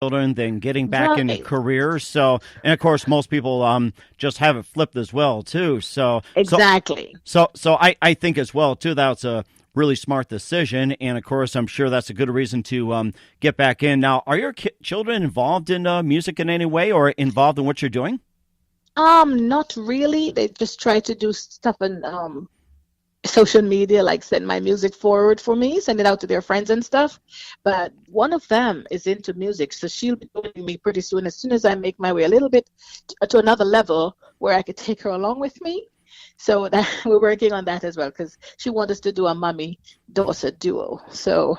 children than getting back in Right. careers. So, and of course, most people just have it flipped as well too. Exactly. So I think as well too that's a really smart decision, and of course, I'm sure that's a good reason to get back in. Now, are your children involved in music in any way, or involved in what you're doing? Not really. They just try to do stuff on social media, like send my music forward for me, send it out to their friends and stuff. But one of them is into music, so she'll be joining me pretty soon. As soon as I make my way a little bit to another level where I could take her along with me. So that we're working on that as well, because she wants us to do a mommy-daughter duo. So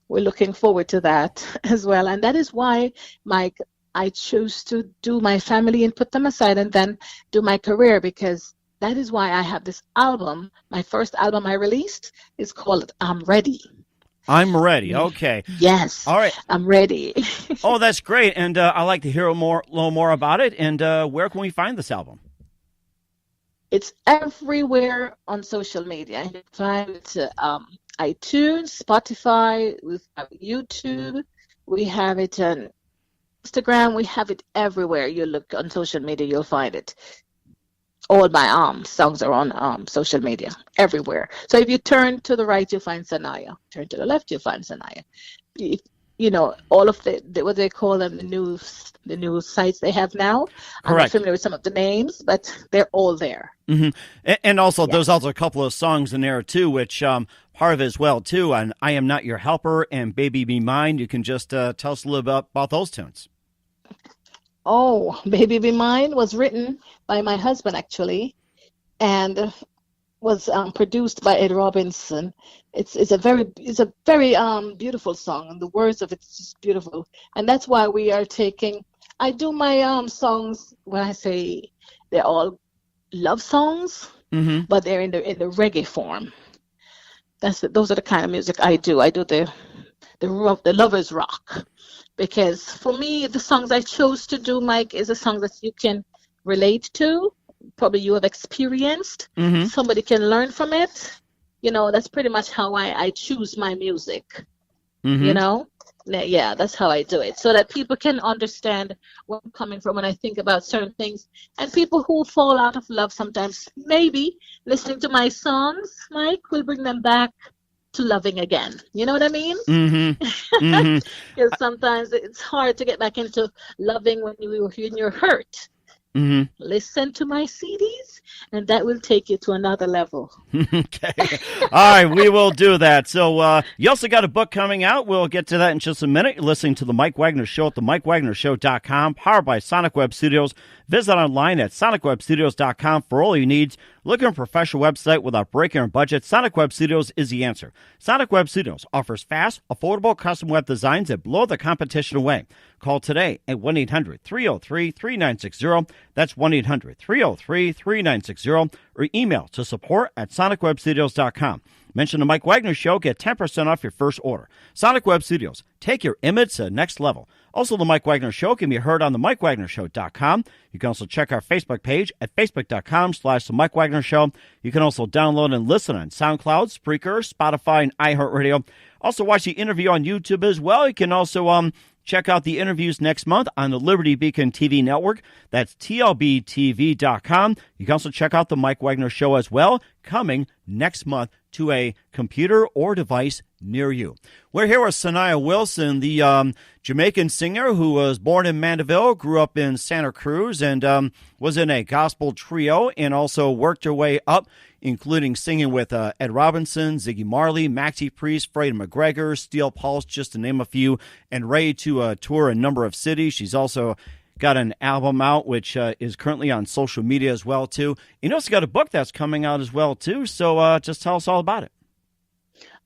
we're looking forward to that as well. And that is why, Mike, I choose to do my family and put them aside and then do my career, because that is why I have this album. My first album I released is called I'm Ready. I'm ready. Okay. Yes, All right. I'm ready. Oh, that's great. And I'd like to hear a little more about it. And where can we find this album? It's everywhere on social media. You can find it iTunes, Spotify, we have YouTube, we have it on Instagram, we have it everywhere. You look on social media, you'll find it. All my songs are on social media, everywhere. So if you turn to the right, you'll find SoNia. Turn to the left, you'll find SoNia. If, all of the what they call them, the news sites they have now. I'm not Correct. familiar with some of the names, but they're all there. Hmm. And also, Yeah. there's also a couple of songs in there too, which part of it as well too. And I Am Not Your Helper and Baby Be Mine. You can just tell us a little bit about those tunes. Oh, Baby Be Mine was written by my husband actually, and was produced by Ed Robinson. It's a very beautiful song, and the words of it's just beautiful. And that's why we are taking. I do my songs when I say they're all love songs, Hmm. but they're in the reggae form. Those are the kind of music I do. I do the lovers rock, because for me the songs I chose to do, Mike, is a song that you can relate to, probably you have experienced, Hmm. somebody can learn from it. That's pretty much how I choose my music. you Hmm. know yeah, that's how I do it, so that people can understand where I'm coming from when I think about certain things. And people who fall out of love sometimes, maybe listening to my songs, Mike, will bring them back to loving again. You know what I mean? Hmm. Hmm. Because sometimes it's hard to get back into loving when you're hurt. Hmm. Listen to my CDs, and that will take you to another level. Okay. All right, we will do that. So you also got a book coming out. We'll get to that in just a minute. You're listening to The Mike Wagner Show at themikewagnershow.com, powered by Sonic Web Studios. Visit online at sonicwebstudios.com for all your needs. Looking for a professional website without breaking your budget? Sonic Web Studios is the answer. Sonic Web Studios offers fast, affordable custom web designs that blow the competition away. Call today at 1-800-303-3960. That's 1-800-303-3960. Or email to support@sonicwebstudios.com. Mention the Mike Wagner Show. Get 10% off your first order. Sonic Web Studios. Take your image to the next level. Also, the Mike Wagner Show can be heard on the MikeWagnerShow.com. You can also check our Facebook page at Facebook.com/The Mike Wagner Show. You can also download and listen on SoundCloud, Spreaker, Spotify, and iHeartRadio. Also, watch the interview on YouTube as well. You can also check out the interviews next month on the Liberty Beacon TV network. That's TLBTV.com. You can also check out the Mike Wagner Show as well, coming next month to a computer or device near you. We're here with SoNia Wilson, the Jamaican singer who was born in Mandeville, grew up in Santa Cruz, and was in a gospel trio, and also worked her way up, including singing with Ed Robinson, Ziggy Marley, Maxi Priest, Freddie McGregor, Steel Pulse, just to name a few, and ready to tour a number of cities. She's also got an album out, which is currently on social media as well, too. You also got a book that's coming out as well, too, so just tell us all about it.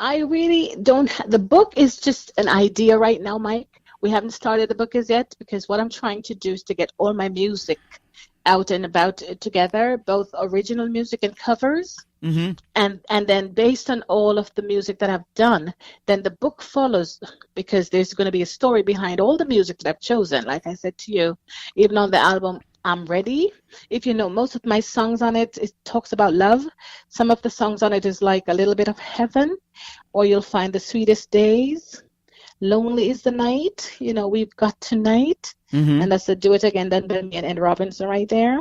I really don't. The book is just an idea right now, Mike. We haven't started the book as yet, because what I'm trying to do is to get all my music out and about together, both original music and covers. Mm-hmm. And then based on all of the music that I've done, then the book follows, because there's going to be a story behind all the music that I've chosen. Like I said to you, even on the album I'm Ready, if you know, most of my songs on it talks about love. Some of the songs on it is like a little bit of heaven, or you'll find The Sweetest Days, Lonely is the Night. We've got tonight. Mm-hmm. And that's the Do It Again done by me and Ed Robinson right there.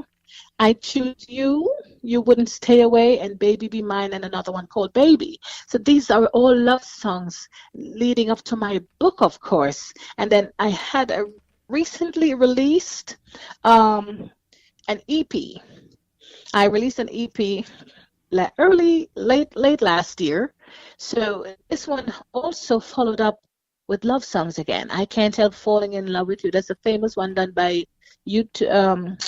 I Choose You, You Wouldn't Stay Away, and Baby Be Mine, and another one called Baby. So these are all love songs leading up to my book, of course. And then I had a recently released an EP. I released an EP late last year. So this one also followed up with love songs again. I Can't Help Falling in Love with You. That's a famous one done by UB40.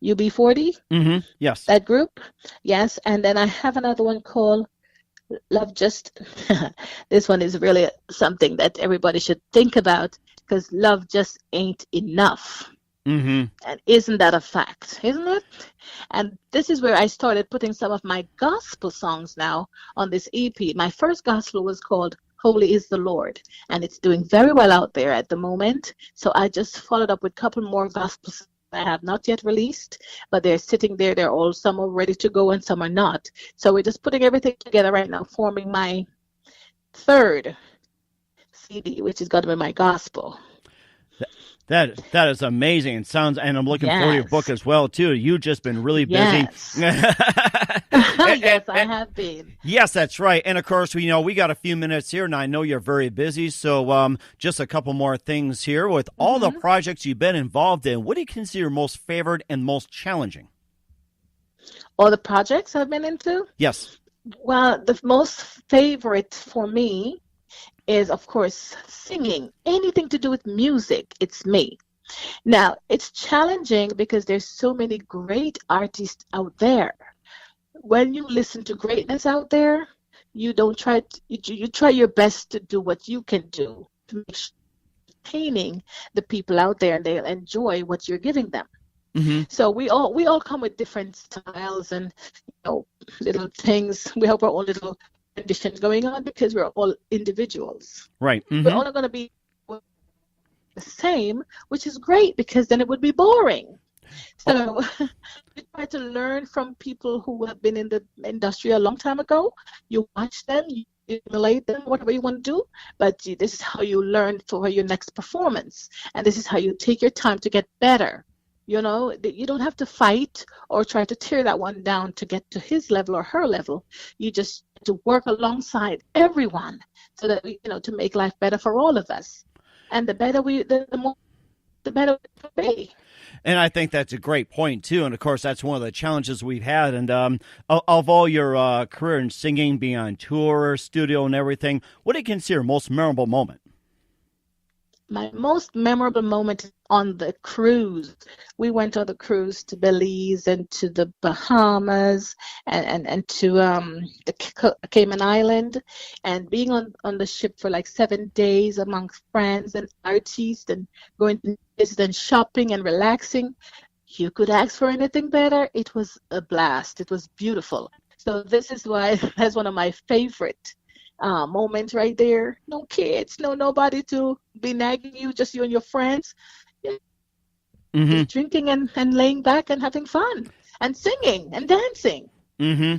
Mm-hmm. Yes. That group. Yes. And then I have another one called Love Just. This one is really something that everybody should think about, because love just ain't enough. Mm-hmm. And isn't that a fact? Isn't it? And this is where I started putting some of my gospel songs now on this EP. My first gospel was called Holy is the Lord, and it's doing very well out there at the moment. So I just followed up with a couple more gospels I have not yet released, but they're sitting there. Some are ready to go and some are not. So we're just putting everything together right now, forming my third CD, which is going to be my gospel. That is amazing. And I'm looking forward to your book as well too. You've just been really busy. Yes, I have been. Yes, that's right. And of course, we got a few minutes here, and I know you're very busy. So just a couple more things here. With all the projects you've been involved in, what do you consider your most favorite and most challenging? All the projects I've been into? Yes. Well, the most favorite for me is, of course, singing. Anything to do with music, it's me. Now, it's challenging because there's so many great artists out there. When you listen to greatness out there, you try your best to do what you can do to make sure you're entertaining the people out there and they'll enjoy what you're giving them. Mm-hmm. So we all come with different styles and little things. We have our own little conditions going on because we're all individuals. Right. Mm-hmm. We're all going to be the same, which is great because then it would be boring. So we try to learn from people who have been in the industry a long time ago. You watch them, you emulate them, whatever you want to do, but this is how you learn for your next performance. And this is how you take your time to get better. You don't have to fight or try to tear that one down to get to his level or her level. You just have to work alongside everyone so that to make life better for all of us. And the better the better it will be. And I think that's a great point, too. And, of course, that's one of the challenges we've had. And of all your career in singing, being on tour, studio, and everything, what do you consider most memorable moment? My most memorable moment on the cruise. We went on the cruise to Belize and to the Bahamas and to the Cayman Island, and being on the ship for like 7 days amongst friends and artists and going to visit and shopping and relaxing. You could ask for anything better. It was a blast. It was beautiful. So this is why that's one of my favorite moment right there. No kids, nobody to be nagging you, just you and your friends. Just drinking and laying back and having fun and singing and dancing. Mm-hmm.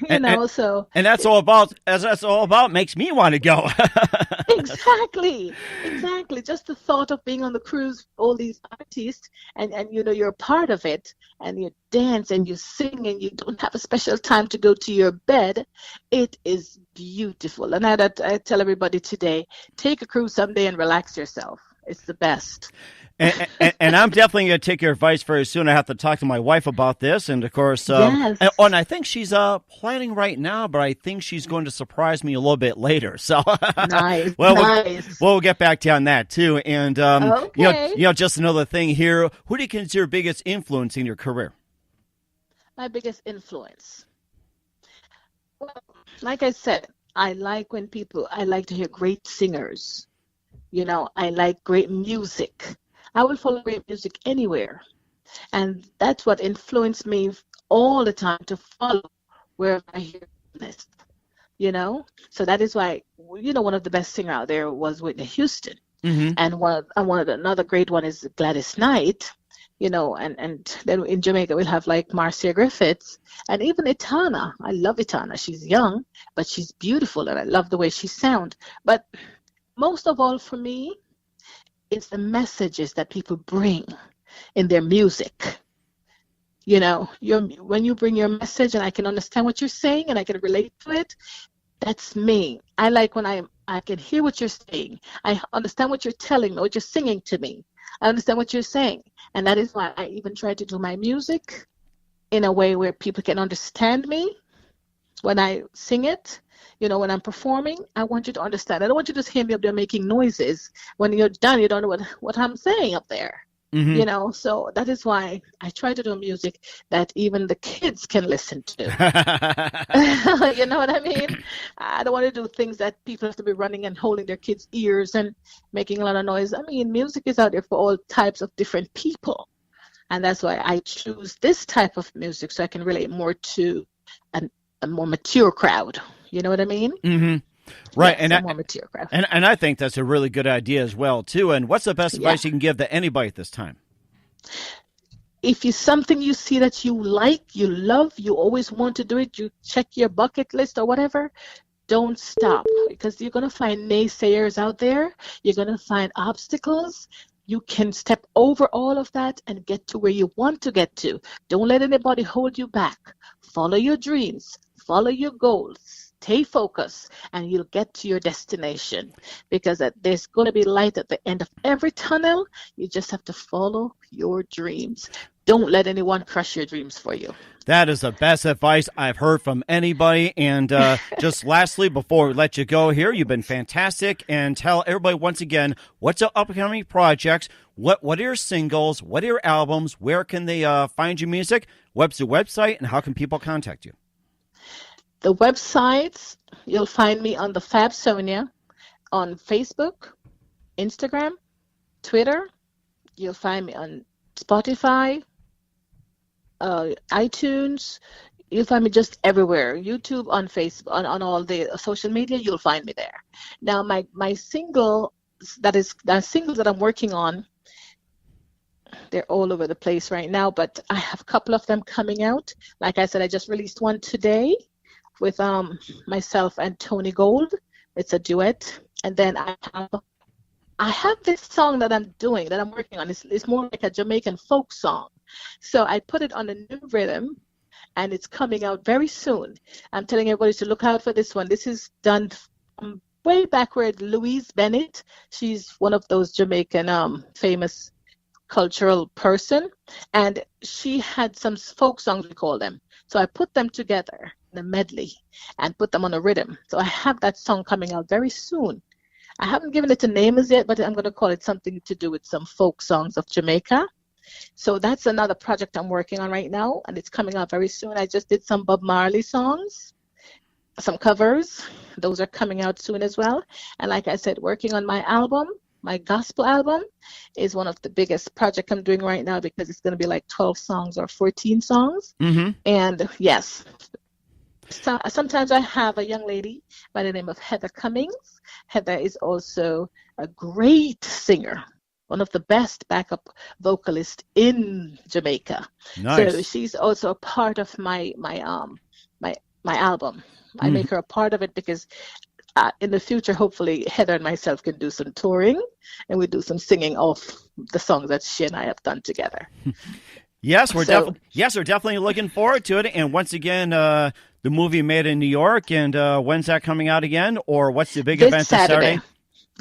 And that's all about makes me want to go. Exactly. Just the thought of being on the cruise, all these artists, and you're a part of it, and you dance and you sing, and you don't have a special time to go to your bed. It is beautiful. And I tell everybody today, take a cruise someday and relax yourself. It's the best. And I'm definitely going to take your advice very soon. I have to talk to my wife about this. And, of course, yes. and I think she's planning right now, but I think she's going to surprise me a little bit later. So, nice. We'll get back to you on that, too. And, okay. Just another thing here. Who do you consider your biggest influence in your career? My biggest influence? Well, like I said, I like to hear great singers. I like great music. I will follow great music anywhere. And that's what influenced me all the time to follow wherever I hear this, So that is why, one of the best singers out there was Whitney Houston. Mm-hmm. And another great one is Gladys Knight, and then in Jamaica we'll have like Marcia Griffiths and even Etana. I love Etana. She's young, but she's beautiful and I love the way she sounds. But most of all for me, it's the messages that people bring in their music. You know, when you bring your message and I can understand what you're saying and I can relate to it, that's me. I like when I can hear what you're saying. I understand what you're telling me, what you're singing to me. I understand what you're saying. And that is why I even try to do my music in a way where people can understand me when I sing it. You know, when I'm performing, I want you to understand. I don't want you to just hear me up there making noises. When you're done, you don't know what I'm saying up there. Mm-hmm. You know, so that is why I try to do music that even the kids can listen to. You know what I mean? I don't want to do things that people have to be running and holding their kids' ears and making a lot of noise. I mean, music is out there for all types of different people. And that's why I choose this type of music so I can relate more to a more mature crowd. You know what I mean? Mm-hmm. Right, yes, and I think that's a really good idea as well too. And what's the best advice you can give to anybody at this time? If it's something you see that you like, you love, you always want to do it, you check your bucket list or whatever, don't stop, because you're going to find naysayers out there. You're going to find obstacles. You can step over all of that and get to where you want to get to. Don't let anybody hold you back. Follow your dreams. Follow your goals. Stay focused, and you'll get to your destination, because there's going to be light at the end of every tunnel. You just have to follow your dreams. Don't let anyone crush your dreams for you. That is the best advice I've heard from anybody. And just lastly, before we let you go here, you've been fantastic. And tell everybody once again, what's your upcoming projects? What are your singles? What are your albums? Where can they find your music? What's the website? And how can people contact you? The websites, you'll find me on the Fab SoNia on Facebook, Instagram, Twitter. You'll find me on Spotify, iTunes. You'll find me just everywhere. YouTube, on Facebook, on all the social media, you'll find me there. Now, my singles that I'm working on, they're all over the place right now, but I have a couple of them coming out. Like I said, I just released one today with myself and Tony Gold. It's a duet. And then I have this song that I'm working on. It's more like a Jamaican folk song. So I put it on a new rhythm, and it's coming out very soon. I'm telling everybody to look out for this one. This is done way back where Louise Bennett, she's one of those Jamaican famous cultural person, and she had some folk songs, we call them. So I put them together in a medley and put them on a rhythm. So I have that song coming out very soon. I haven't given it a name as yet, but I'm going to call it something to do with some folk songs of Jamaica. So that's another project I'm working on right now, and it's coming out very soon. I just did some Bob Marley songs, some covers. Those are coming out soon as well. And like I said, working on my album. My gospel album is one of the biggest projects I'm doing right now, because it's going to be like 12 songs or 14 songs. Mm-hmm. And yes, sometimes I have a young lady by the name of Heather Cummings. Heather is also a great singer, one of the best backup vocalists in Jamaica. Nice. So she's also a part of my album. I make her a part of it because in the future, hopefully, Heather and myself can do some touring, and we do some singing of the songs that she and I have done together. Yes, we're definitely looking forward to it. And once again, the movie Made in New York, and when's that coming out again? Or what's the big event this Saturday?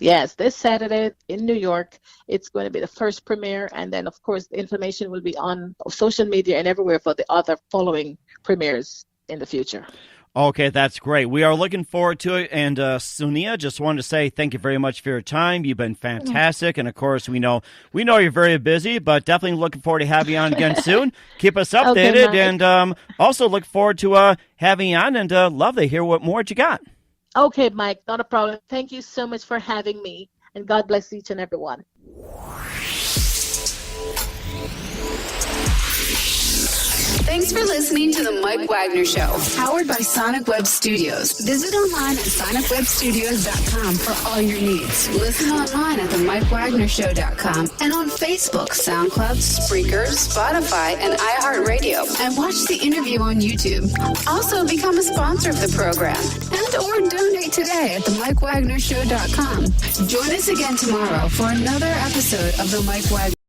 Yes, this Saturday in New York. It's going to be the first premiere, and then, of course, the information will be on social media and everywhere for the other following premieres in the future. Okay, that's great. We are looking forward to it. And SoNia, just wanted to say thank you very much for your time. You've been fantastic. And, of course, we know you're very busy, but definitely looking forward to having you on again soon. Keep us updated. Okay, and also look forward to having you on, and love to hear what more you got. Okay, Mike, not a problem. Thank you so much for having me, and God bless each and every one. Thanks Thanks for listening to The Mike Wagner Show, powered by Sonic Web Studios. Visit online at sonicwebstudios.com for all your needs. Listen online at themikewagnershow.com and on Facebook, SoundCloud, Spreaker, Spotify, and iHeartRadio. And watch the interview on YouTube. Also, become a sponsor of the program and or donate today at themikewagnershow.com. Join us again tomorrow for another episode of The Mike Wagner